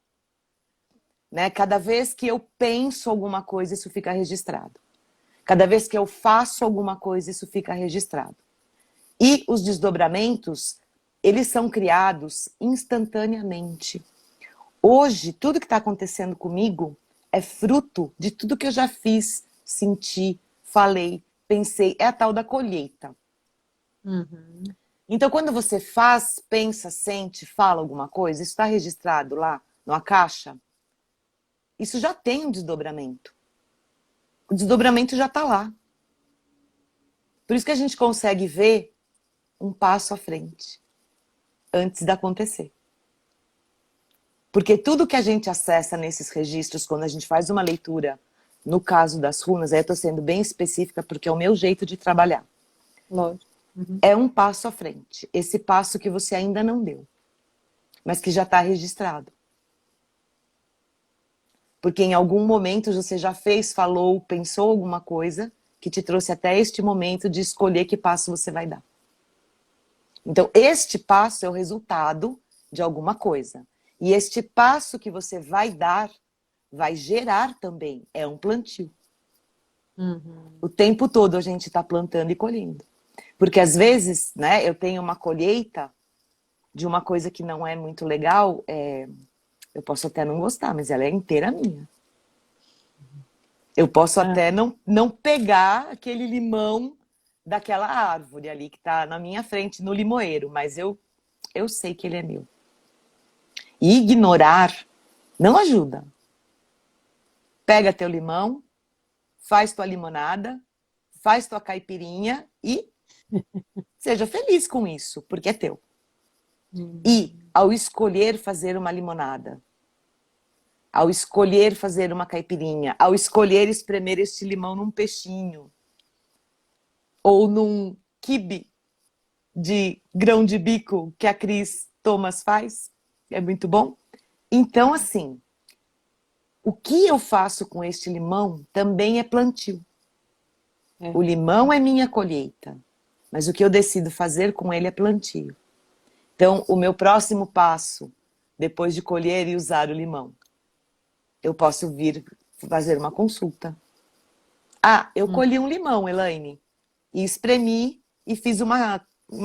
Né? Cada vez que eu penso alguma coisa, isso fica registrado. Cada vez que eu faço alguma coisa, isso fica registrado. E os desdobramentos, eles são criados instantaneamente. Hoje, tudo que está acontecendo comigo é fruto de tudo que eu já fiz, senti, falei, pensei. É a tal da colheita. Então, quando você faz, pensa, sente, fala alguma coisa, isso está registrado lá numa caixa, isso já tem um desdobramento. O desdobramento já está lá. Por isso que a gente consegue ver um passo à frente, antes de acontecer. Porque tudo que a gente acessa nesses registros, quando a gente faz uma leitura, no caso das runas, aí eu estou sendo bem específica, porque é o meu jeito de trabalhar. Lógico. É um passo à frente. Esse passo que você ainda não deu, mas que já está registrado. Porque em algum momento você já fez, falou, pensou alguma coisa que te trouxe até este momento de escolher que passo você vai dar. Então, este passo é o resultado de alguma coisa. E este passo que você vai dar, vai gerar também. É um plantio. O tempo todo a gente está plantando e colhendo. Porque às vezes, né, eu tenho uma colheita de uma coisa que não é muito legal, eu posso até não gostar, mas ela é inteira minha. Eu posso até não pegar aquele limão daquela árvore ali que está na minha frente, no limoeiro, mas eu sei que ele é meu. E ignorar não ajuda. Pega teu limão, faz tua limonada, faz tua caipirinha e seja feliz com isso, porque é teu. E ao escolher fazer uma limonada, ao escolher fazer uma caipirinha, ao escolher espremer este limão num peixinho, ou num quibe de grão de bico que a Cris Thomas faz, é muito bom. Então, assim, o que eu faço com este limão também é plantio. O limão é minha colheita, mas o que eu decido fazer com ele é plantio. Então, o meu próximo passo, depois de colher e usar o limão, eu posso vir fazer uma consulta. Ah, eu colhi um limão, Elaine, e espremi e fiz uma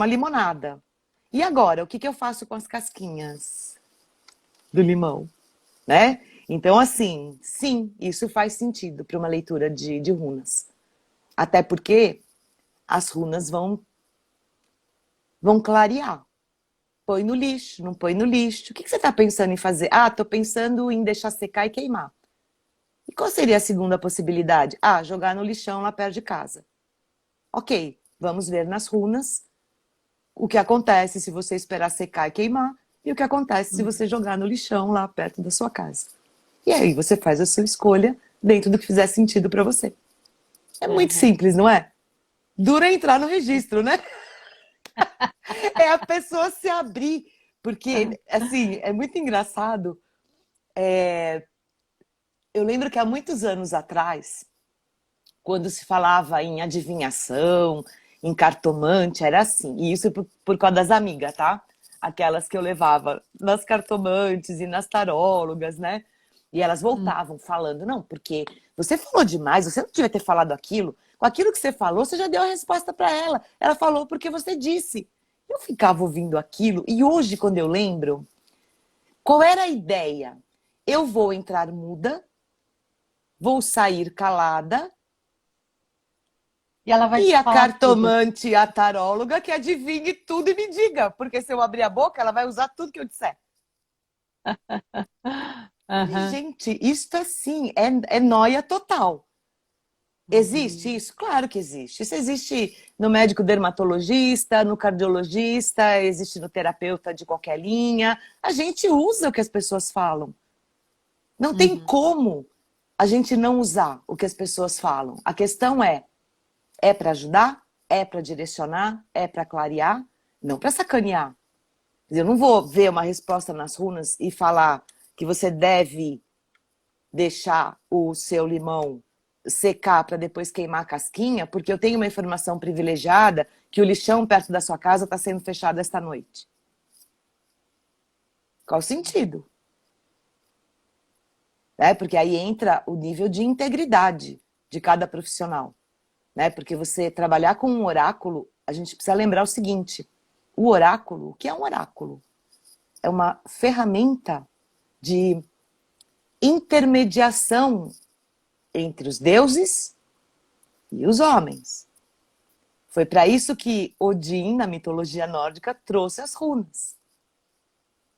limonada. E agora, o que eu faço com as casquinhas do limão? Né? Então, assim, sim, isso faz sentido para uma leitura de runas. Até porque as runas vão clarear. Põe no lixo, não põe no lixo. O que você está pensando em fazer? Ah, estou pensando em deixar secar e queimar. E qual seria a segunda possibilidade? Ah, jogar no lixão lá perto de casa. Ok, vamos ver nas runas o que acontece se você esperar secar e queimar e o que acontece se você jogar no lixão lá perto da sua casa. E aí você faz a sua escolha dentro do que fizer sentido para você. É muito simples, não é? Dura entrar no registro, né? É a pessoa se abrir. Porque, assim, é muito engraçado. Eu lembro que há muitos anos atrás, quando se falava em adivinhação, em cartomante, era assim. E isso por causa das amigas, tá? Aquelas que eu levava nas cartomantes e nas tarólogas, né? E elas voltavam falando, não, porque você falou demais, você não devia ter falado aquilo. Com aquilo que você falou, você já deu a resposta para ela. Ela falou porque você disse. Eu ficava ouvindo aquilo, e hoje, quando eu lembro, qual era a ideia? Eu vou entrar muda, vou sair calada, E ela vai e te a falar tudo. cartomante e a taróloga que adivinhe tudo e me diga, porque se eu abrir a boca, ela vai usar tudo que eu disser. Falei, gente, isso assim é nóia total. Existe isso? Claro que existe. Isso existe no médico dermatologista, no cardiologista, existe no terapeuta de qualquer linha. A gente usa o que as pessoas falam. Não tem como a gente não usar o que as pessoas falam. A questão é para ajudar? É para direcionar? É para clarear? Não para sacanear. Eu não vou ver uma resposta nas runas e falar que você deve deixar o seu limão secar para depois queimar a casquinha, porque eu tenho uma informação privilegiada que o lixão perto da sua casa está sendo fechado esta noite. Qual o sentido? Porque aí entra o nível de integridade de cada profissional. Porque você trabalhar com um oráculo, a gente precisa lembrar o seguinte: o oráculo, o que é um oráculo? É uma ferramenta de intermediação entre os deuses e os homens. Foi para isso que Odin, na mitologia nórdica, trouxe as runas.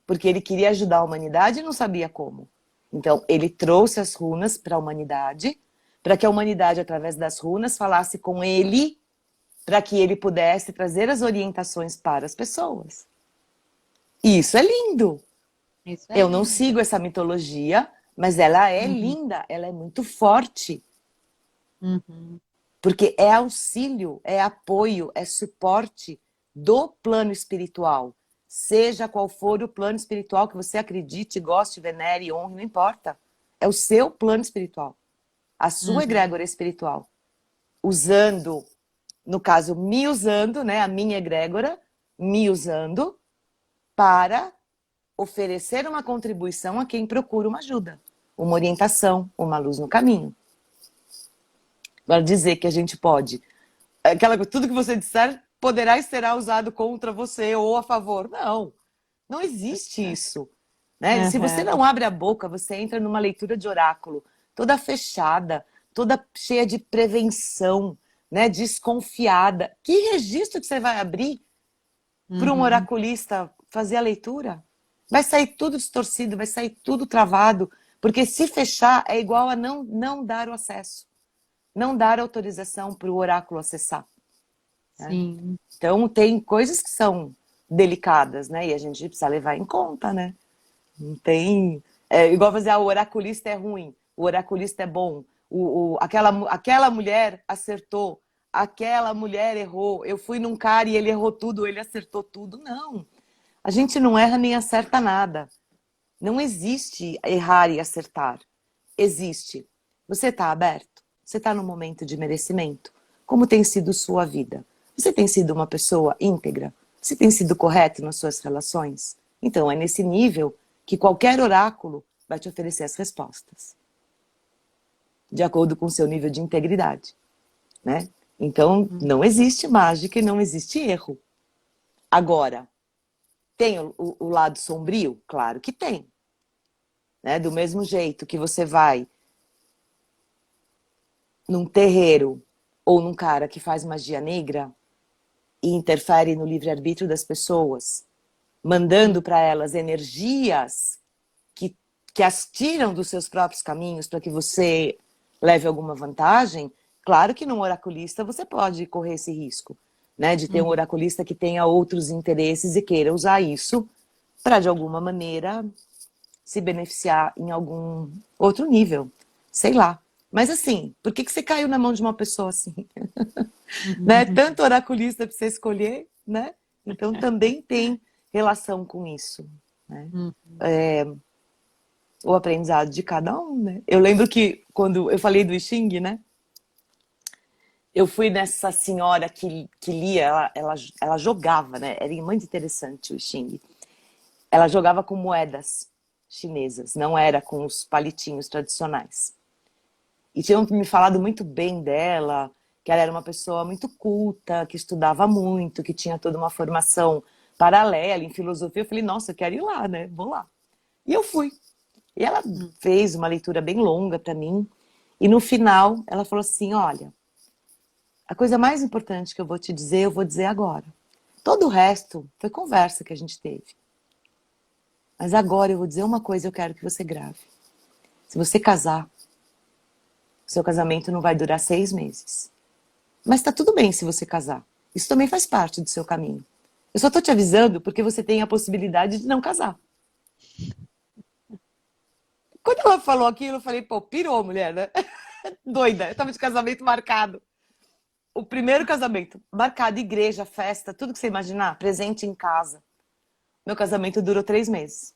Porque ele queria ajudar a humanidade e não sabia como. Então, ele trouxe as runas para a humanidade, para que a humanidade, através das runas, falasse com ele, para que ele pudesse trazer as orientações para as pessoas. E isso é lindo. Eu não sigo essa mitologia, mas ela é linda, ela é muito forte. Porque é auxílio, é apoio, é suporte do plano espiritual. Seja qual for o plano espiritual que você acredite, goste, venere, honre, não importa. É o seu plano espiritual. A sua egrégora espiritual. Usando, no caso, me usando, né, a minha egrégora, me usando para oferecer uma contribuição a quem procura uma ajuda, uma orientação, uma luz no caminho. Agora dizer que a gente pode, tudo que você disser poderá e será usado contra você ou a favor. Não, não existe isso. Né? Se você Aham. não abre a boca, você entra numa leitura de oráculo toda fechada, toda cheia de prevenção, né? Desconfiada. Que registro que você vai abrir para um Uhum. oraculista fazer a leitura? Vai sair tudo distorcido, vai sair tudo travado, porque se fechar é igual a não dar o acesso, não dar autorização para o oráculo acessar. Né? Sim. Então tem coisas que são delicadas, né? E a gente precisa levar em conta, né? Não tem. É igual fazer, o oraculista é ruim, o oraculista é bom, aquela mulher acertou, aquela mulher errou, eu fui num cara e ele errou tudo, ele acertou tudo. Não. A gente não erra nem acerta nada. Não existe errar e acertar. Existe. Você está aberto? Você está no momento de merecimento? Como tem sido sua vida? Você tem sido uma pessoa íntegra? Você tem sido correto nas suas relações? Então, é nesse nível que qualquer oráculo vai te oferecer as respostas. De acordo com o seu nível de integridade. Né? Então, não existe mágica e não existe erro. Agora, tem o lado sombrio? Claro que tem. Né? Do mesmo jeito que você vai num terreiro ou num cara que faz magia negra e interfere no livre-arbítrio das pessoas, mandando para elas energias que as tiram dos seus próprios caminhos para que você leve alguma vantagem, claro que num oraculista você pode correr esse risco, né? De ter um Uhum. oraculista que tenha outros interesses e queira usar isso para, de alguma maneira, se beneficiar em algum outro nível. Sei lá. Mas assim, por que você caiu na mão de uma pessoa assim? Né? Uhum. Tanto oraculista para você escolher, né? Então também tem relação com isso. Né? Uhum. O aprendizado de cada um, né? Eu lembro que quando eu falei do I Ching, né? Eu fui nessa senhora que lia, ela jogava, né? Era muito interessante o I Ching. Ela jogava com moedas chinesas, não era com os palitinhos tradicionais. E tinham me falado muito bem dela, que ela era uma pessoa muito culta, que estudava muito, que tinha toda uma formação paralela em filosofia. Eu falei, nossa, eu quero ir lá, né? Vou lá. E eu fui. E ela fez uma leitura bem longa para mim. E no final, ela falou assim: olha, a coisa mais importante que eu vou te dizer, eu vou dizer agora. Todo o resto foi conversa que a gente teve. Mas agora eu vou dizer uma coisa e eu quero que você grave. Se você casar, seu casamento não vai durar 6 meses. Mas tá tudo bem se você casar. Isso também faz parte do seu caminho. Eu só tô te avisando porque você tem a possibilidade de não casar. Quando ela falou aquilo, eu falei, pô, pirou, mulher, né? Doida. Eu tava de casamento marcado. O primeiro casamento, marcado, igreja, festa, tudo que você imaginar, presente em casa. Meu casamento durou 3 meses.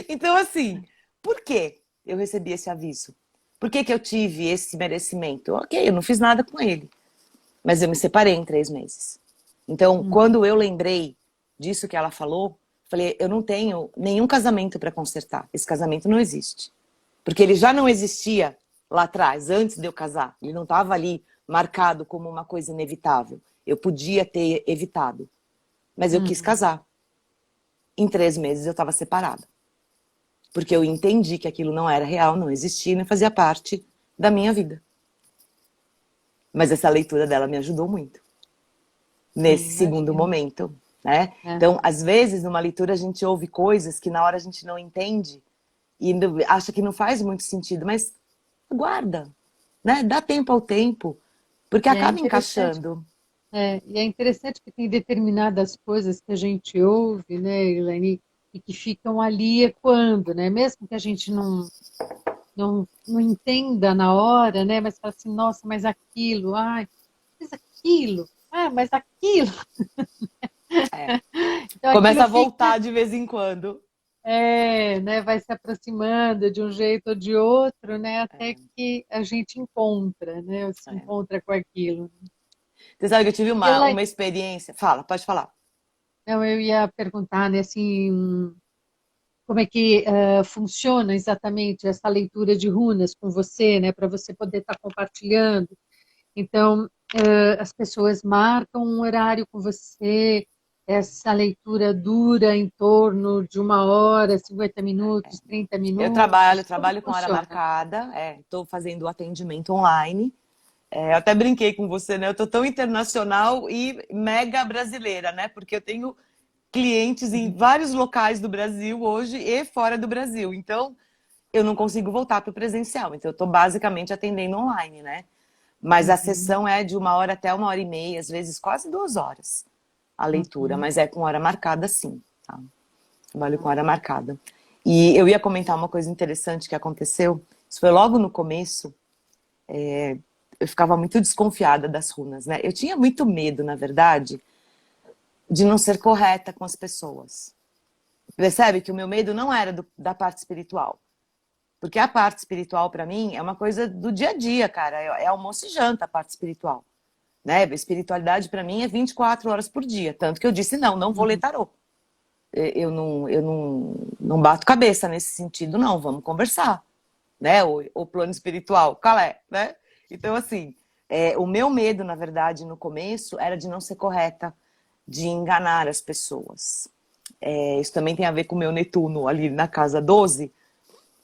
Então, assim, por que eu recebi esse aviso? Por que eu tive esse merecimento? Ok, eu não fiz nada com ele. Mas eu me separei em 3 meses. Então, Uhum. quando eu lembrei disso que ela falou, falei, eu não tenho nenhum casamento para consertar. Esse casamento não existe. Porque ele já não existia lá atrás, antes de eu casar. Ele não estava ali marcado como uma coisa inevitável. Eu podia ter evitado. Mas eu quis Uhum. casar. Em 3 meses eu estava separada. Porque eu entendi que aquilo não era real, não existia, não fazia parte da minha vida. Mas essa leitura dela me ajudou muito. Sim, Nesse segundo imagino. momento, né? Então, Aham. às vezes, numa leitura a gente ouve coisas que na hora a gente não entende e acha que não faz muito sentido, mas guarda, né? Dá tempo ao tempo, porque E é acaba interessante, encaixando. e é interessante que tem determinadas coisas que a gente ouve, né, Elaine, e que ficam ali ecoando, né? Mesmo que a gente não entenda na hora, né? Mas fala assim, nossa, mas aquilo, ai, mas aquilo, ah, mas aquilo. É. Então Começa aquilo a fica, voltar de vez em quando. né, vai se aproximando de um jeito ou de outro, né, até que a gente encontra, né, se É. encontra com aquilo. Você sabe que eu tive Ela, uma experiência. Fala, pode falar. não, eu ia perguntar, né, assim, como é que funciona exatamente essa leitura de runas com você, né, para você poder estar compartilhando. Então, as pessoas marcam um horário com você, essa leitura dura em torno de 1 hora, 50 minutos, 30 minutos, como Trabalho com hora funciona? marcada, estou fazendo o atendimento online. Eu até brinquei com você, né? Eu tô tão internacional e mega brasileira, né? Porque eu tenho clientes em Uhum, vários locais do Brasil hoje e fora do Brasil. Então, eu não consigo voltar para o presencial. Então, eu estou basicamente atendendo online, né? Mas a uhum, sessão é de 1 hora até 1 hora e meia, às vezes quase 2 horas a leitura, uhum. mas é com hora marcada, sim. Tá? Trabalho com hora marcada. E eu ia comentar uma coisa interessante que aconteceu. Isso foi logo no começo. Eu ficava muito desconfiada das runas, né? Eu tinha muito medo, na verdade, de não ser correta com as pessoas. Percebe que o meu medo não era da parte espiritual. Porque a parte espiritual, para mim, é uma coisa do dia a dia, cara. É almoço e janta a parte espiritual. Né? Espiritualidade, para mim, é 24 horas por dia. Tanto que eu disse, não, não vou ler Uhum. tarô. Eu não bato cabeça nesse sentido, não. Vamos conversar. Né? O plano espiritual, qual é? Né? Então, assim, o meu medo, na verdade, no começo, era de não ser correta, de enganar as pessoas. Isso também tem a ver com o meu Netuno ali na casa 12,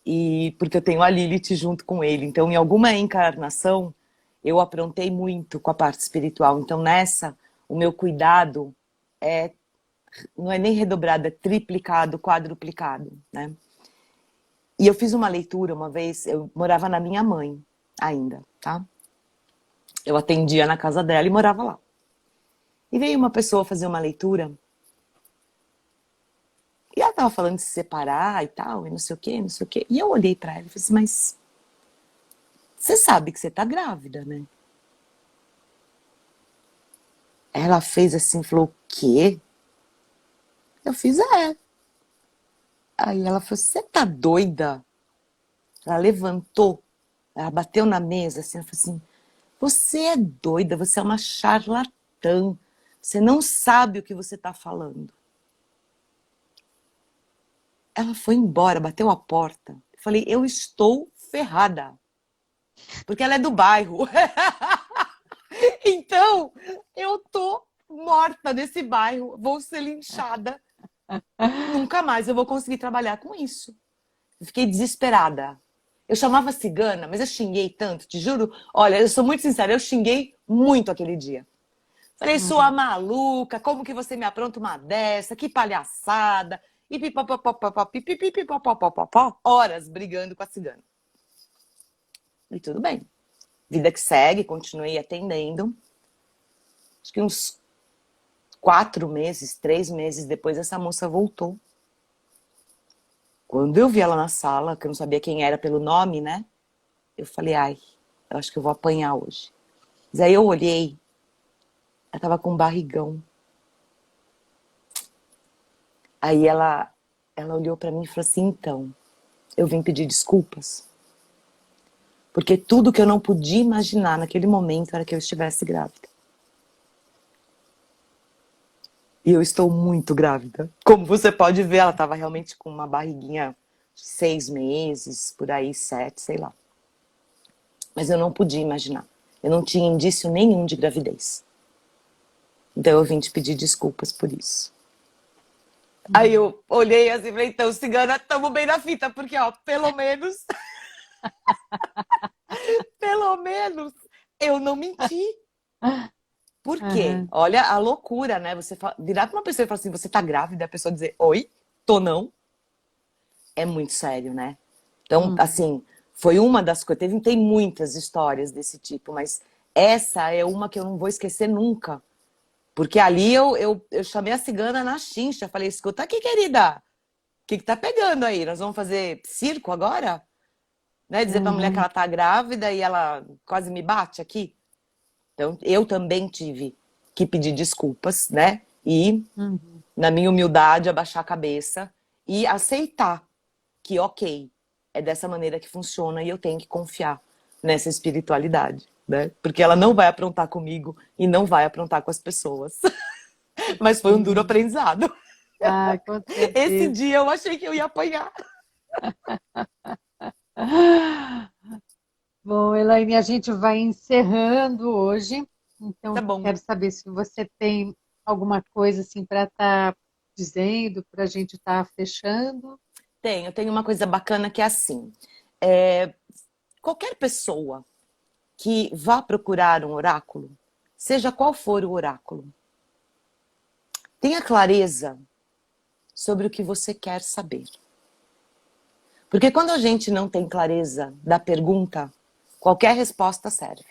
e porque eu tenho a Lilith junto com ele. Então, em alguma encarnação, eu aprontei muito com a parte espiritual. Então, nessa, o meu cuidado não é nem redobrado, é triplicado, quadruplicado, né? E eu fiz uma leitura uma vez, eu morava na minha mãe ainda, tá? Eu atendia na casa dela e morava lá. E veio uma pessoa fazer uma leitura e ela tava falando de se separar e tal, e não sei o quê, não sei o quê. E eu olhei pra ela e falei assim, mas você sabe que você tá grávida, né? Ela fez assim, falou, o quê? Eu fiz, é. Aí ela falou, você tá doida? Ela levantou, ela bateu na mesa assim, ela falou assim, você é doida, você é uma charlatã. Você não sabe o que você tá falando. Ela foi embora, bateu a porta. Eu falei, eu estou ferrada. Porque ela é do bairro. Então, eu tô morta nesse bairro. Vou ser linchada. Nunca mais eu vou conseguir trabalhar com isso. Eu fiquei desesperada. Eu chamava cigana, mas eu xinguei tanto, te juro. Olha, eu sou muito sincera, eu xinguei muito aquele dia. Falei, sua Uhum. maluca, como que você me apronta uma dessa? Que palhaçada. E pipopopopopó, pipipipopopopó, horas brigando com a cigana. E tudo bem. Vida que segue, continuei atendendo. Acho que uns 4 meses, 3 meses depois, essa moça voltou. Quando eu vi ela na sala, que eu não sabia quem era pelo nome, né? Eu falei, ai, eu acho que eu vou apanhar hoje. Mas aí eu olhei, ela tava com um barrigão. Aí ela olhou pra mim e falou assim, então, eu vim pedir desculpas. Porque tudo que eu não podia imaginar naquele momento era que eu estivesse grávida. E eu estou muito grávida. Como você pode ver, ela estava realmente com uma barriguinha de 6 meses, por aí, 7, sei lá. Mas eu não podia imaginar. Eu não tinha indício nenhum de gravidez. Então eu vim te pedir desculpas por isso. Aí Uhum. eu olhei assim e falei, então, cigana, tamo bem na fita, porque, ó, pelo menos, pelo menos, eu não menti. Por quê? Aham. Olha a loucura, né? Você virar pra uma pessoa e falar assim, você tá grávida, a pessoa dizer, oi, tô não, é muito sério, né? Então, Uhum. assim, foi uma das coisas. Tem muitas histórias desse tipo, mas essa é uma que eu não vou esquecer nunca. Porque ali eu chamei a cigana na chincha. Falei, escuta aqui, querida. O que tá pegando aí? Nós vamos fazer circo agora? Né? Dizer pra mulher que Uhum. ela tá grávida e ela quase me bate aqui. Então, eu também tive que pedir desculpas, né? E, Uhum. na minha humildade, abaixar a cabeça e aceitar que, ok, é dessa maneira que funciona e eu tenho que confiar nessa espiritualidade. né? Porque ela não vai aprontar comigo e não vai aprontar com as pessoas. Mas foi um duro Sim. aprendizado. Ah, com Esse certeza. dia eu achei que eu ia apanhar. Bom, Elaine, a gente vai encerrando hoje. Tá Então, bom. quero saber se você tem alguma coisa assim para estar dizendo, para a gente estar fechando. Tenho uma coisa bacana que é assim. É, qualquer pessoa que vá procurar um oráculo, seja qual for o oráculo, tenha clareza sobre o que você quer saber. Porque quando a gente não tem clareza da pergunta, qualquer resposta serve.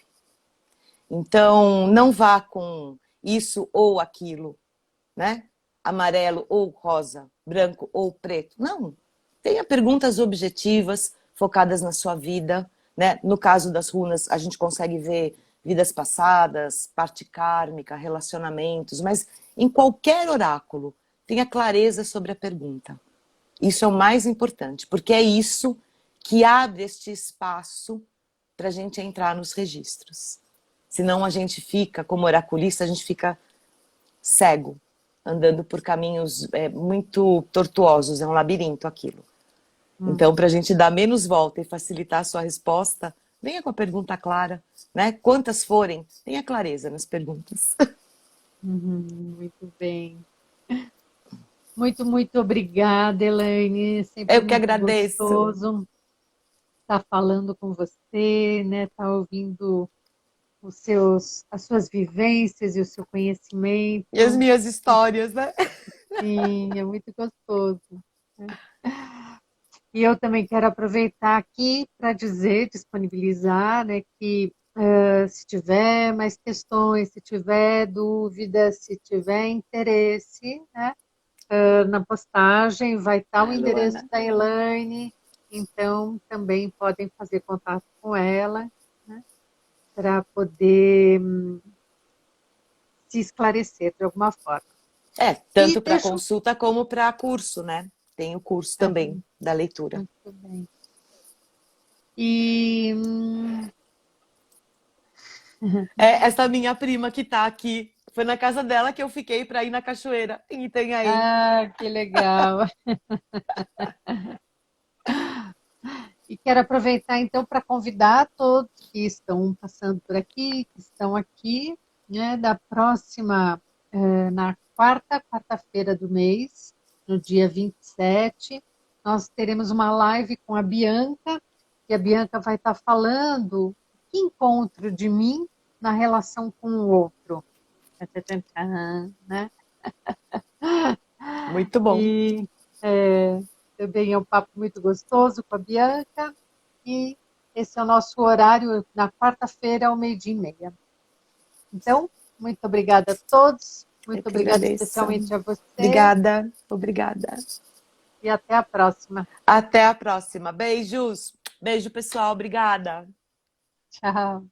Então, não vá com isso ou aquilo, né? Amarelo ou rosa, branco ou preto. Não. Tenha perguntas objetivas, focadas na sua vida, né? No caso das runas, a gente consegue ver vidas passadas, parte kármica, relacionamentos, mas em qualquer oráculo, tenha clareza sobre a pergunta. Isso é o mais importante, porque é isso que abre este espaço para a gente entrar nos registros. Senão a gente fica, como oraculista, a gente fica cego, andando por caminhos muito tortuosos, é um labirinto aquilo. Então, para a gente dar menos volta e facilitar a sua resposta, venha com a pergunta clara, né? Quantas forem, tenha clareza nas perguntas. Muito bem. Muito, muito obrigada, Elaine. Sempre Eu que muito agradeço. gostoso estar falando com você, né? Estar ouvindo as suas vivências e o seu E as conhecimento. minhas histórias, né? Sim, é muito gostoso. E eu também quero aproveitar aqui para dizer, disponibilizar, né, que se tiver mais questões, se tiver dúvidas, se tiver interesse, né, na postagem vai estar o Ai, endereço Luana. da Elaine, então também podem fazer contato com ela, né, para poder se esclarecer de alguma forma. E Tanto para deixo. consulta como para curso, né? Tem o curso É, também da leitura. muito bem. E Essa minha prima que tá aqui, foi na casa dela que eu fiquei para ir na cachoeira em Itanhaém. que legal. E quero aproveitar então para convidar todos que estão passando por aqui, que estão aqui, né, da próxima, na quarta-feira do mês, no dia 27, nós teremos uma live com a Bianca, e a Bianca vai estar falando que encontro de mim na relação com o outro. Né? Muito bom. E também é um papo muito gostoso com a Bianca. E esse é o nosso horário na quarta-feira, ao 12:30. Então, muito obrigada a todos. Eu Muito que obrigada agradeço. especialmente a você. Obrigada, obrigada. E até a próxima. Até a próxima. Beijos. Beijo, pessoal. Obrigada. Tchau.